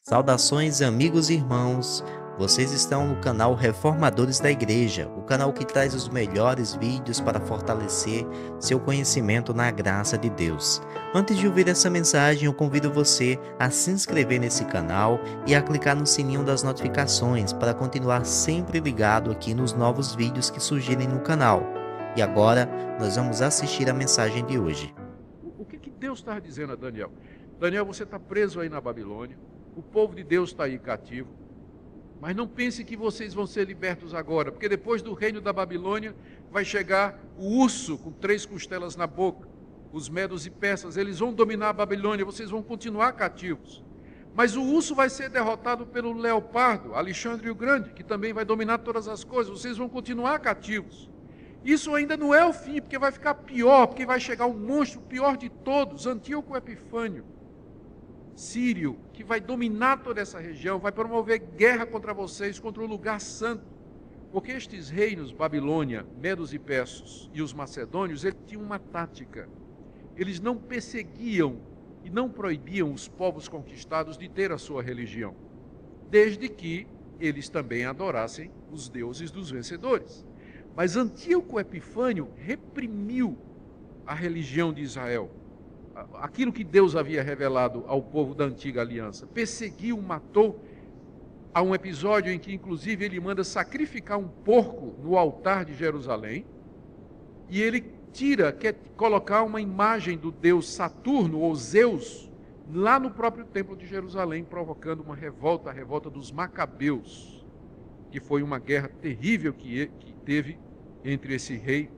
Saudações, amigos e irmãos. Vocês estão no canal Reformadores da Igreja, o canal que traz os melhores vídeos para fortalecer seu conhecimento na graça de Deus. Antes de ouvir essa mensagem, eu convido você a se inscrever nesse canal e a clicar no sininho das notificações para continuar sempre ligado aqui nos novos vídeos que surgirem no canal. E agora, nós vamos assistir a mensagem de hoje. O que Deus está dizendo a Daniel? Daniel, você está preso aí na Babilônia, o povo de Deus está aí cativo, mas não pense que vocês vão ser libertos agora, porque depois do reino da Babilônia vai chegar o urso com 3 costelas na boca, os medos e persas, eles vão dominar a Babilônia, vocês vão continuar cativos. Mas o urso vai ser derrotado pelo leopardo, Alexandre o Grande, que também vai dominar todas as coisas, vocês vão continuar cativos. Isso ainda não é o fim, porque vai ficar pior, porque vai chegar um monstro, o pior de todos, Antíoco Epifânio, sírio, que vai dominar toda essa região, vai promover guerra contra vocês, contra o lugar santo. Porque estes reinos, Babilônia, Medos e Persas e os macedônios, eles tinham uma tática. Eles não perseguiam e não proibiam os povos conquistados de ter a sua religião, desde que eles também adorassem os deuses dos vencedores. Mas Antíoco Epifânio reprimiu a religião de Israel, aquilo que Deus havia revelado ao povo da antiga aliança. Perseguiu, matou. Há um episódio em que, inclusive, ele manda sacrificar um porco no altar de Jerusalém, e ele quer colocar uma imagem do deus Saturno, ou Zeus, lá no próprio templo de Jerusalém, provocando uma revolta, a revolta dos Macabeus, que foi uma guerra terrível que teve entre esse rei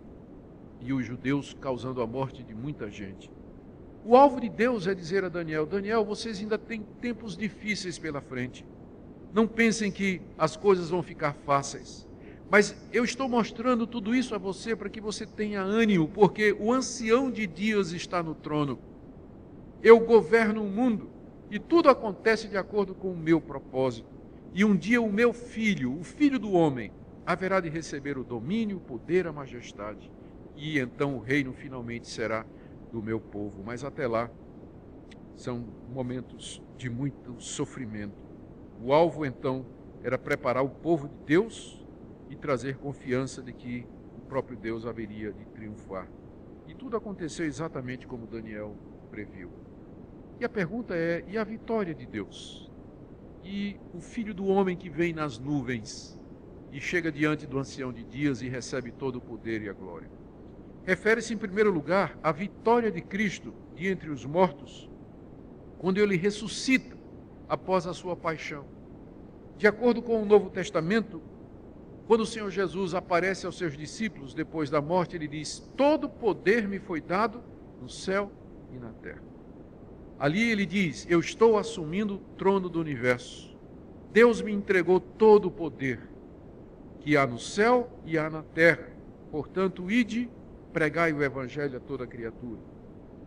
e os judeus, causando a morte de muita gente. O alvo de Deus é dizer a Daniel: Daniel, vocês ainda têm tempos difíceis pela frente. Não pensem que as coisas vão ficar fáceis. Mas eu estou mostrando tudo isso a você para que você tenha ânimo, porque o ancião de dias está no trono. Eu governo o mundo e tudo acontece de acordo com o meu propósito. E um dia o meu filho, o filho do homem, haverá de receber o domínio, o poder, a majestade. E então o reino finalmente será do meu povo. Mas até lá, são momentos de muito sofrimento. O alvo, então, era preparar o povo de Deus e trazer confiança de que o próprio Deus haveria de triunfar. E tudo aconteceu exatamente como Daniel previu. E a pergunta é: e a vitória de Deus? E o Filho do Homem que vem nas nuvens e chega diante do ancião de dias e recebe todo o poder e a glória? Refere-se, em primeiro lugar, à vitória de Cristo de entre os mortos, quando ele ressuscita após a sua paixão. De acordo com o Novo Testamento, quando o Senhor Jesus aparece aos seus discípulos depois da morte, ele diz: todo poder me foi dado no céu e na terra. Ali ele diz: eu estou assumindo o trono do universo. Deus me entregou todo o poder que há no céu e há na terra. Portanto, ide, pregai o evangelho a toda criatura.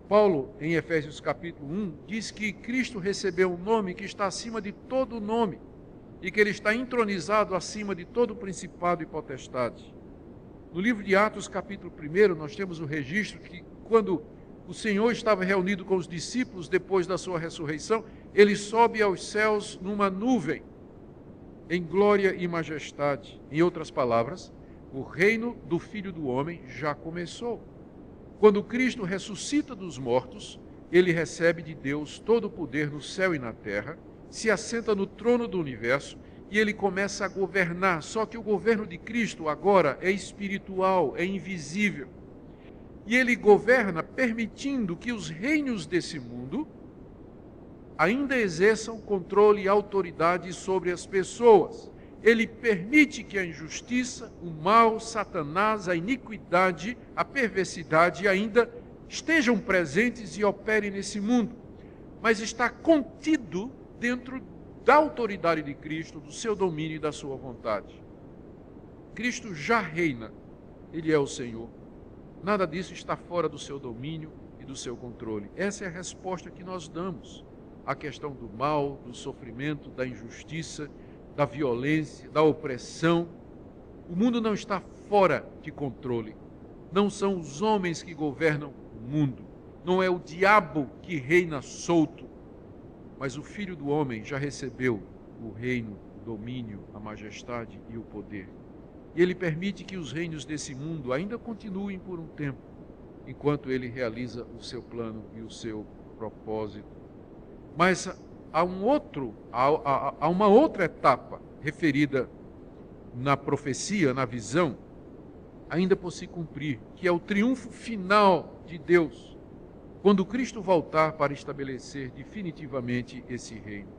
Paulo, em Efésios capítulo 1, diz que Cristo recebeu um nome que está acima de todo nome e que ele está entronizado acima de todo principado e potestade. No livro de Atos capítulo 1, nós temos o registro que quando o Senhor estava reunido com os discípulos depois da sua ressurreição, ele sobe aos céus numa nuvem, em glória e majestade. Em outras palavras, o reino do Filho do Homem já começou. Quando Cristo ressuscita dos mortos, ele recebe de Deus todo o poder no céu e na terra, se assenta no trono do universo e ele começa a governar. Só que o governo de Cristo agora é espiritual, é invisível. E ele governa permitindo que os reinos desse mundo ainda exerçam controle e autoridade sobre as pessoas. Ele permite que a injustiça, o mal, Satanás, a iniquidade, a perversidade ainda estejam presentes e operem nesse mundo, mas está contido dentro da autoridade de Cristo, do seu domínio e da sua vontade. Cristo já reina, ele é o Senhor. Nada disso está fora do seu domínio e do seu controle. Essa é a resposta que nós damos à questão do mal, do sofrimento, da injustiça, da violência, da opressão. O mundo não está fora de controle. Não são os homens que governam o mundo. Não é o diabo que reina solto. mas o Filho do Homem já recebeu o reino, o domínio, a majestade e o poder. E ele permite que os reinos desse mundo ainda continuem por um tempo, enquanto ele realiza o seu plano e o seu propósito. Mas há uma outra etapa referida na profecia, na visão, ainda por se cumprir, que é o triunfo final de Deus, quando Cristo voltar para estabelecer definitivamente esse reino.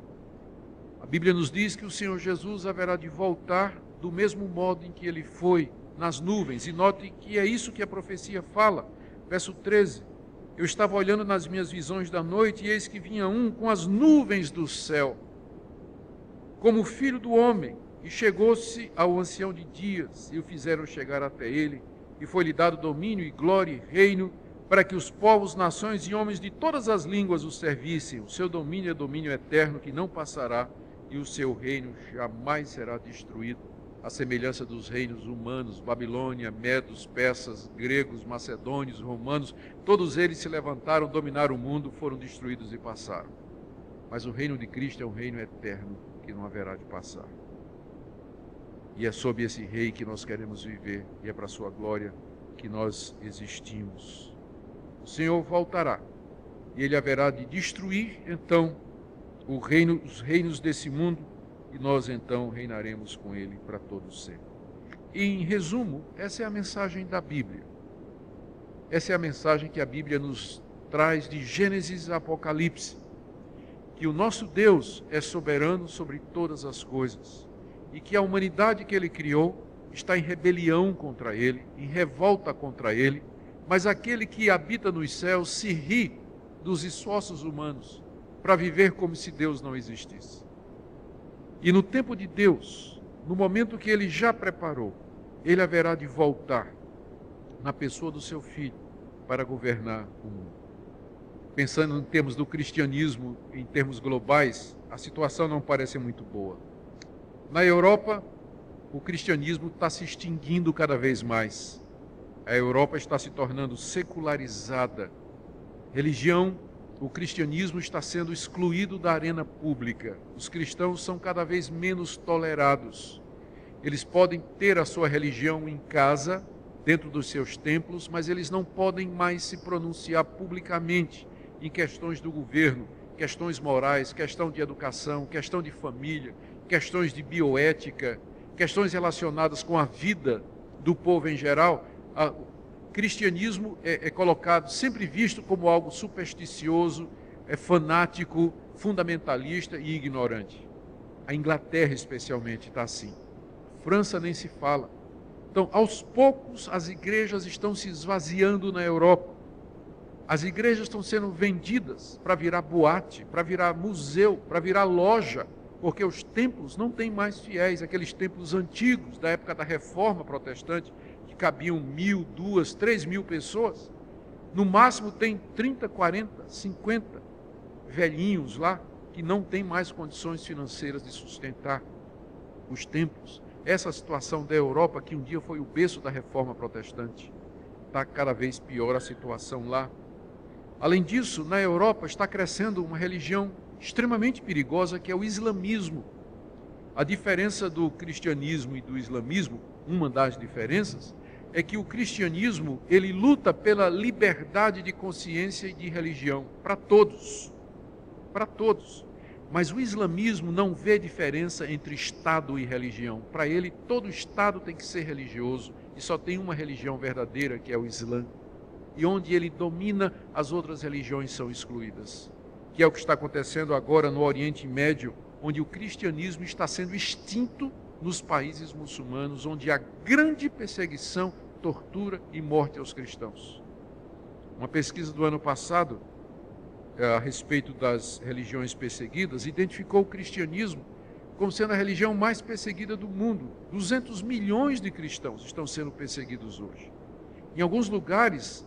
A Bíblia nos diz que o Senhor Jesus haverá de voltar do mesmo modo em que ele foi, nas nuvens. E note que é isso que a profecia fala. Verso 13. Eu estava olhando nas minhas visões da noite, e eis que vinha um com as nuvens do céu, como o Filho do Homem, e chegou-se ao ancião de dias, e o fizeram chegar até ele, e foi-lhe dado domínio e glória e reino, para que os povos, nações e homens de todas as línguas o servissem. O seu domínio é domínio eterno, que não passará, e o seu reino jamais será destruído, à semelhança dos reinos humanos, Babilônia, medos, persas, gregos, macedônios, romanos, todos eles se levantaram, dominaram o mundo, foram destruídos e passaram. Mas o reino de Cristo é um reino eterno, que não haverá de passar. E é sob esse rei que nós queremos viver, e é para a sua glória que nós existimos. O Senhor voltará, e ele haverá de destruir, então, os reinos desse mundo, e nós então reinaremos com ele para todo sempre. E, em resumo, essa é a mensagem da Bíblia. Essa é a mensagem que a Bíblia nos traz de Gênesis a Apocalipse, que o nosso Deus é soberano sobre todas as coisas, e que a humanidade que ele criou está em rebelião contra ele, em revolta contra ele, mas aquele que habita nos céus se ri dos esforços humanos para viver como se Deus não existisse. E no tempo de Deus, no momento que ele já preparou, ele haverá de voltar na pessoa do seu Filho para governar o mundo. Pensando em termos do cristianismo, em termos globais, a situação não parece muito boa. Na Europa, o cristianismo está se extinguindo cada vez mais. A Europa está se tornando secularizada. O cristianismo está sendo excluído da arena pública. Os cristãos são cada vez menos tolerados. Eles podem ter a sua religião em casa, dentro dos seus templos, mas eles não podem mais se pronunciar publicamente em questões do governo, questões morais, questão de educação, questão de família, questões de bioética, questões relacionadas com a vida do povo em geral. O cristianismo é colocado, sempre visto como algo supersticioso, fanático, fundamentalista e ignorante. A Inglaterra, especialmente, está assim. A França nem se fala. Então, aos poucos, as igrejas estão se esvaziando na Europa. As igrejas estão sendo vendidas para virar boate, para virar museu, para virar loja, porque os templos não têm mais fiéis, aqueles templos antigos da época da Reforma Protestante, que cabiam 1.000, 2.000, 3.000 pessoas. No máximo tem 30, 40, 50 velhinhos lá, que não têm mais condições financeiras de sustentar os templos. Essa situação da Europa, que um dia foi o berço da Reforma Protestante, está cada vez pior a situação lá. Além disso, na Europa está crescendo uma religião extremamente perigosa, que é o islamismo. A diferença do cristianismo e do islamismo, uma das diferenças, é que o cristianismo, ele luta pela liberdade de consciência e de religião, para todos. Para todos. Mas o islamismo não vê diferença entre Estado e religião. Para ele, todo Estado tem que ser religioso, e só tem uma religião verdadeira, que é o Islã. E onde ele domina, as outras religiões são excluídas. Que é o que está acontecendo agora no Oriente Médio, onde o cristianismo está sendo extinto nos países muçulmanos, onde há grande perseguição, tortura e morte aos cristãos. Uma pesquisa do ano passado, a respeito das religiões perseguidas, identificou o cristianismo como sendo a religião mais perseguida do mundo. 200 milhões de cristãos estão sendo perseguidos hoje. Em alguns lugares,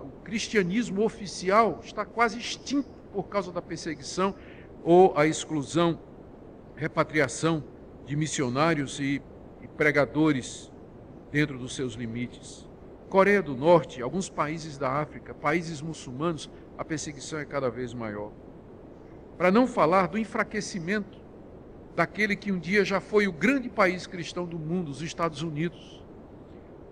o cristianismo oficial está quase extinto por causa da perseguição ou a exclusão, repatriação de missionários e pregadores dentro dos seus limites. Coreia do Norte, alguns países da África, países muçulmanos, a perseguição é cada vez maior. Para não falar do enfraquecimento daquele que um dia já foi o grande país cristão do mundo, os Estados Unidos.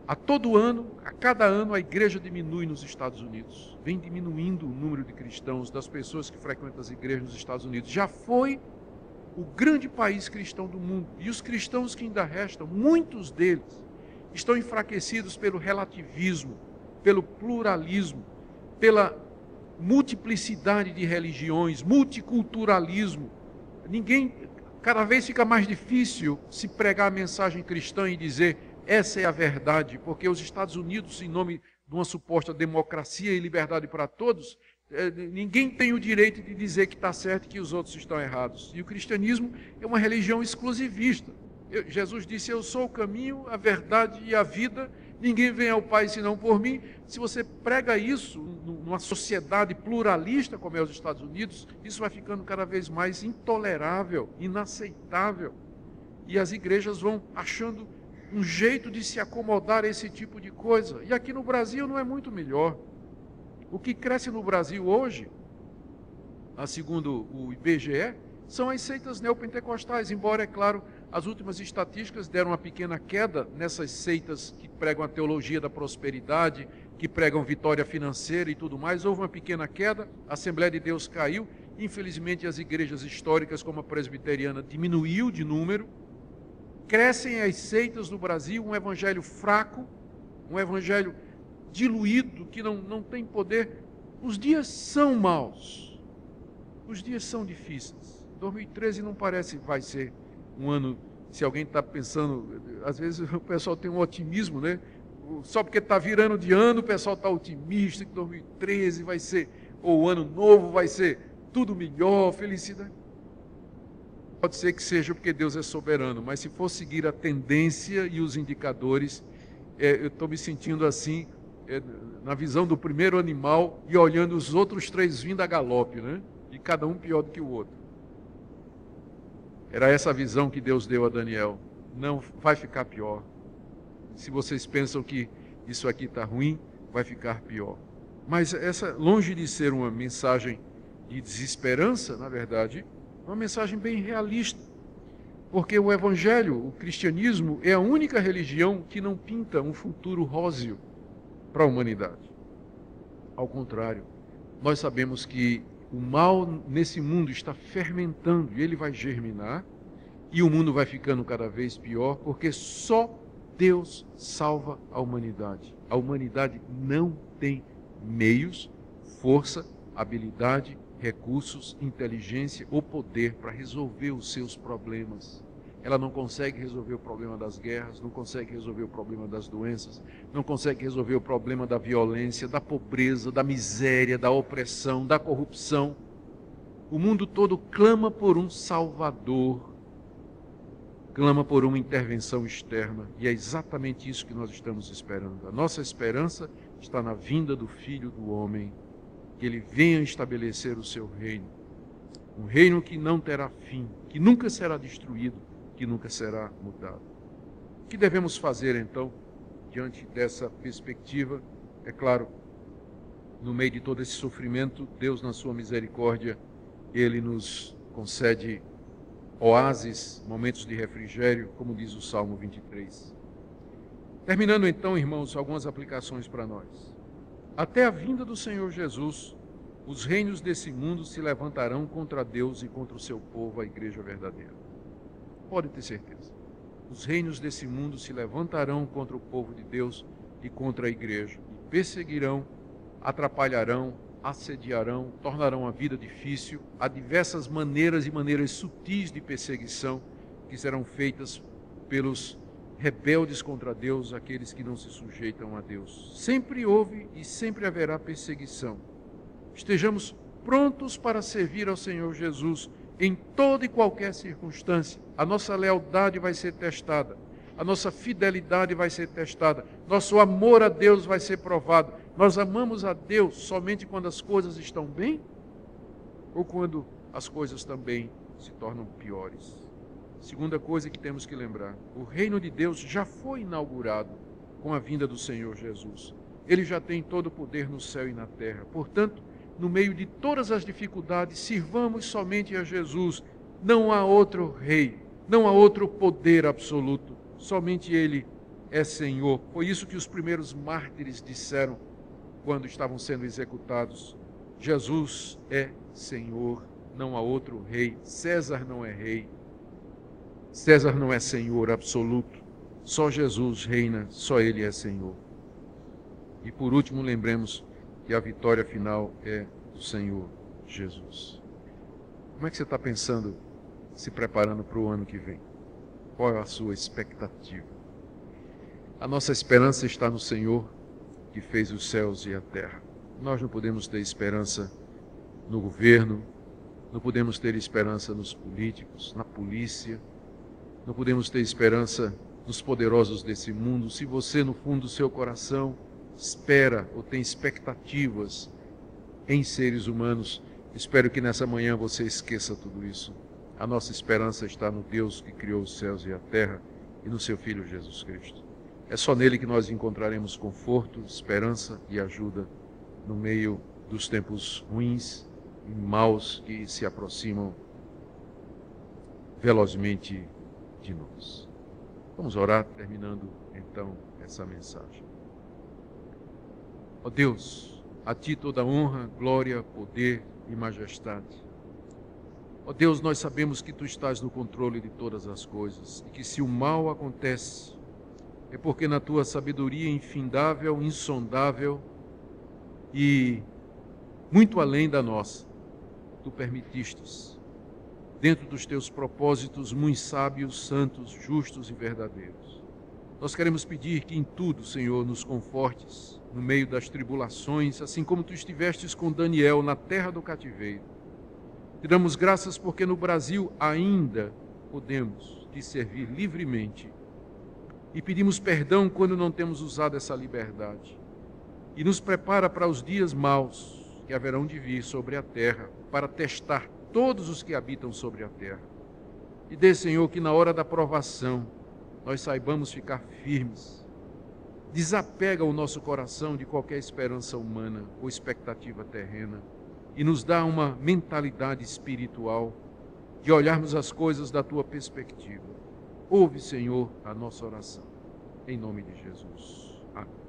A cada ano, a igreja diminui nos Estados Unidos. Vem diminuindo o número de cristãos, das pessoas que frequentam as igrejas nos Estados Unidos. Já foi o grande país cristão do mundo. E os cristãos que ainda restam, muitos deles, estão enfraquecidos pelo relativismo, pelo pluralismo, pela multiplicidade de religiões, multiculturalismo. Cada vez fica mais difícil se pregar a mensagem cristã e dizer essa é a verdade, porque os Estados Unidos, em nome de uma suposta democracia e liberdade para todos, ninguém tem o direito de dizer que está certo e que os outros estão errados. E o cristianismo é uma religião exclusivista. Jesus disse, eu sou o caminho, a verdade e a vida, ninguém vem ao Pai senão por mim. Se você prega isso numa sociedade pluralista como é os Estados Unidos, isso vai ficando cada vez mais intolerável, inaceitável. E as igrejas vão achando um jeito de se acomodar a esse tipo de coisa. E aqui no Brasil não é muito melhor. O que cresce no Brasil hoje, segundo o IBGE, são as seitas neopentecostais, embora, é claro, as últimas estatísticas deram uma pequena queda nessas seitas que pregam a teologia da prosperidade, que pregam vitória financeira e tudo mais. Houve uma pequena queda, a Assembleia de Deus caiu, infelizmente as igrejas históricas como a presbiteriana diminuiu de número. Crescem as seitas do Brasil, um evangelho fraco, um evangelho diluído, que não tem poder. Os dias são maus, os dias são difíceis. 2013 não parece que vai ser um ano, se alguém está pensando, às vezes o pessoal tem um otimismo, né? Só porque está virando de ano, o pessoal está otimista que 2013 vai ser, ou o ano novo vai ser tudo melhor, felicidade. Pode ser que seja porque Deus é soberano, mas se for seguir a tendência e os indicadores, eu estou me sentindo assim, na visão do primeiro animal e olhando os outros três vindo a galope, né? E cada um pior do que o outro. Era essa a visão que Deus deu a Daniel. Não vai ficar pior. Se vocês pensam que isso aqui está ruim, vai ficar pior. Mas essa, longe de ser uma mensagem de desesperança, na verdade, é uma mensagem bem realista. Porque o evangelho, o cristianismo, é a única religião que não pinta um futuro róseo para a humanidade. Ao contrário, nós sabemos que o mal nesse mundo está fermentando e ele vai germinar e o mundo vai ficando cada vez pior porque só Deus salva a humanidade. A humanidade não tem meios, força, habilidade, recursos, inteligência ou poder para resolver os seus problemas. Ela não consegue resolver o problema das guerras, não consegue resolver o problema das doenças, não consegue resolver o problema da violência, da pobreza, da miséria, da opressão, da corrupção. O mundo todo clama por um Salvador, clama por uma intervenção externa, e é exatamente isso que nós estamos esperando. A nossa esperança está na vinda do Filho do Homem, que ele venha estabelecer o seu reino, um reino que não terá fim, que nunca será destruído, que nunca será mudado. O que devemos fazer, então, diante dessa perspectiva? É claro, no meio de todo esse sofrimento, Deus, na sua misericórdia, ele nos concede oásis, momentos de refrigério, como diz o Salmo 23. Terminando então, irmãos, algumas aplicações para nós. Até a vinda do Senhor Jesus, os reinos desse mundo se levantarão contra Deus e contra o seu povo, a igreja verdadeira. Pode ter certeza. Os reinos desse mundo se levantarão contra o povo de Deus e contra a igreja. E perseguirão, atrapalharão, assediarão, tornarão a vida difícil. Há diversas maneiras e maneiras sutis de perseguição que serão feitas pelos rebeldes contra Deus, aqueles que não se sujeitam a Deus. Sempre houve e sempre haverá perseguição. Estejamos prontos para servir ao Senhor Jesus em toda e qualquer circunstância. A nossa lealdade vai ser testada, a nossa fidelidade vai ser testada, nosso amor a Deus vai ser provado. Nós amamos a Deus somente quando as coisas estão bem ou quando as coisas também se tornam piores. Segunda coisa que temos que lembrar, o reino de Deus já foi inaugurado com a vinda do Senhor Jesus. Ele já tem todo o poder no céu e na terra. Portanto, no meio de todas as dificuldades, sirvamos somente a Jesus. Não há outro rei, não há outro poder absoluto, somente Ele é Senhor. Foi isso que os primeiros mártires disseram quando estavam sendo executados. Jesus é Senhor, não há outro rei. César não é rei, César não é Senhor absoluto. Só Jesus reina, só Ele é Senhor. E por último, lembremos que a vitória final é do Senhor Jesus. Como é que você está pensando, se preparando para o ano que vem? Qual é a sua expectativa? A nossa esperança está no Senhor, que fez os céus e a terra. Nós não podemos ter esperança no governo, não podemos ter esperança nos políticos, na polícia, não podemos ter esperança nos poderosos desse mundo. Se você, no fundo do seu coração, espera ou tem expectativas em seres humanos, espero que nessa manhã você esqueça tudo isso. A nossa esperança está no Deus que criou os céus e a terra e no seu Filho Jesus Cristo. É só nele que nós encontraremos conforto, esperança e ajuda no meio dos tempos ruins e maus que se aproximam velozmente de nós. Vamos orar, terminando então essa mensagem. Ó Deus, a Ti toda honra, glória, poder e majestade. Ó Deus, nós sabemos que Tu estás no controle de todas as coisas e que se o mal acontece, é porque na Tua sabedoria infindável, insondável e muito além da nossa, Tu permitistes, dentro dos Teus propósitos muito sábios, santos, justos e verdadeiros. Nós queremos pedir que em tudo, Senhor, nos confortes, no meio das tribulações, assim como Tu estivestes com Daniel na terra do cativeiro. Te damos graças porque no Brasil ainda podemos Te servir livremente e pedimos perdão quando não temos usado essa liberdade. E nos prepara para os dias maus que haverão de vir sobre a terra, para testar todos os que habitam sobre a terra. E dê, Senhor, que na hora da provação nós saibamos ficar firmes. Desapega o nosso coração de qualquer esperança humana ou expectativa terrena e nos dá uma mentalidade espiritual de olharmos as coisas da Tua perspectiva. Ouve, Senhor, a nossa oração. Em nome de Jesus. Amém.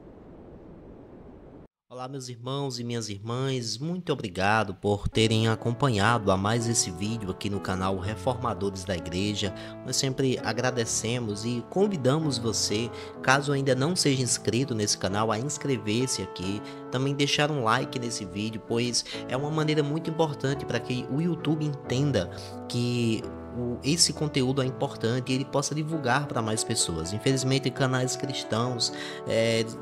Olá, meus irmãos e minhas irmãs, muito obrigado por terem acompanhado a mais esse vídeo aqui no canal Reformadores da Igreja. Nós sempre agradecemos e convidamos você, caso ainda não seja inscrito nesse canal, a inscrever-se aqui, também deixar um like nesse vídeo, pois é uma maneira muito importante para que o YouTube entenda que esse conteúdo é importante e ele possa divulgar para mais pessoas. Infelizmente, canais cristãos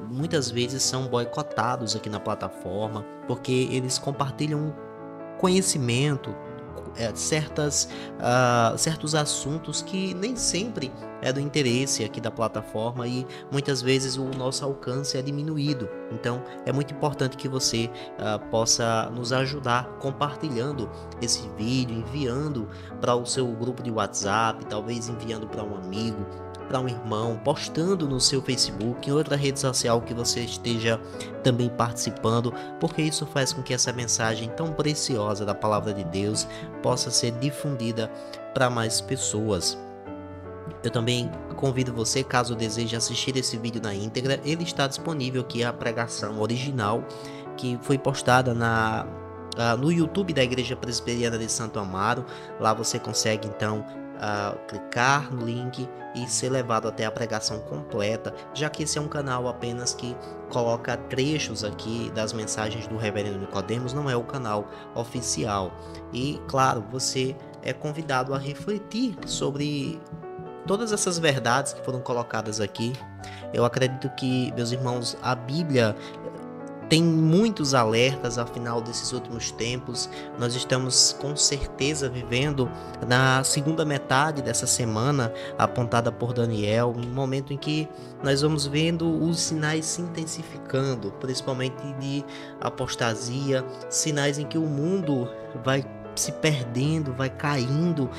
muitas vezes são boicotados aqui na plataforma porque eles compartilham conhecimento, certos assuntos que nem sempre é do interesse aqui da plataforma e muitas vezes o nosso alcance é diminuído. Então é muito importante que você possa nos ajudar compartilhando esse vídeo, enviando para o seu grupo de WhatsApp, talvez enviando para um amigo, para um irmão, postando no seu Facebook, em outra rede social que você esteja também participando, porque isso faz com que essa mensagem tão preciosa da palavra de Deus possa ser difundida para mais pessoas. Eu também convido você, caso deseje assistir esse vídeo na íntegra, ele está disponível aqui, a pregação original que foi postada no YouTube da Igreja Presbiteriana de Santo Amaro. Lá você consegue então clicar no link e ser levado até a pregação completa, já que esse é um canal apenas que coloca trechos aqui das mensagens do Reverendo Nicodemos, não é o canal oficial. E claro, você é convidado a refletir sobre todas essas verdades que foram colocadas aqui. Eu acredito que, meus irmãos, a Bíblia tem muitos alertas. Afinal desses últimos tempos, nós estamos com certeza vivendo na segunda metade dessa semana apontada por Daniel, um momento em que nós vamos vendo os sinais se intensificando, principalmente de apostasia, sinais em que o mundo vai se perdendo, vai caindo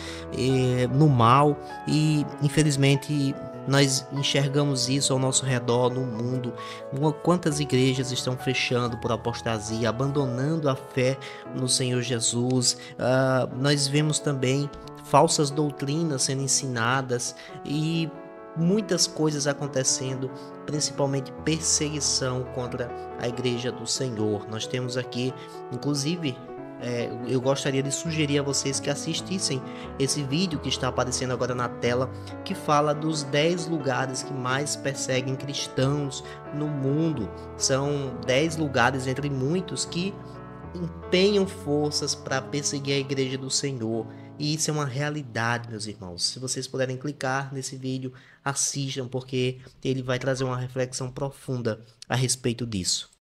no mal, e infelizmente nós enxergamos isso ao nosso redor no mundo. Quantas igrejas estão fechando por apostasia, abandonando a fé no Senhor Jesus. Nós vemos também falsas doutrinas sendo ensinadas e muitas coisas acontecendo, principalmente perseguição contra a igreja do Senhor. Nós temos aqui, inclusive, eu gostaria de sugerir a vocês que assistissem esse vídeo que está aparecendo agora na tela, que fala dos 10 lugares que mais perseguem cristãos no mundo. São 10 lugares entre muitos que empenham forças para perseguir a igreja do Senhor. E isso é uma realidade, meus irmãos. Se vocês puderem clicar nesse vídeo, assistam, porque ele vai trazer uma reflexão profunda a respeito disso.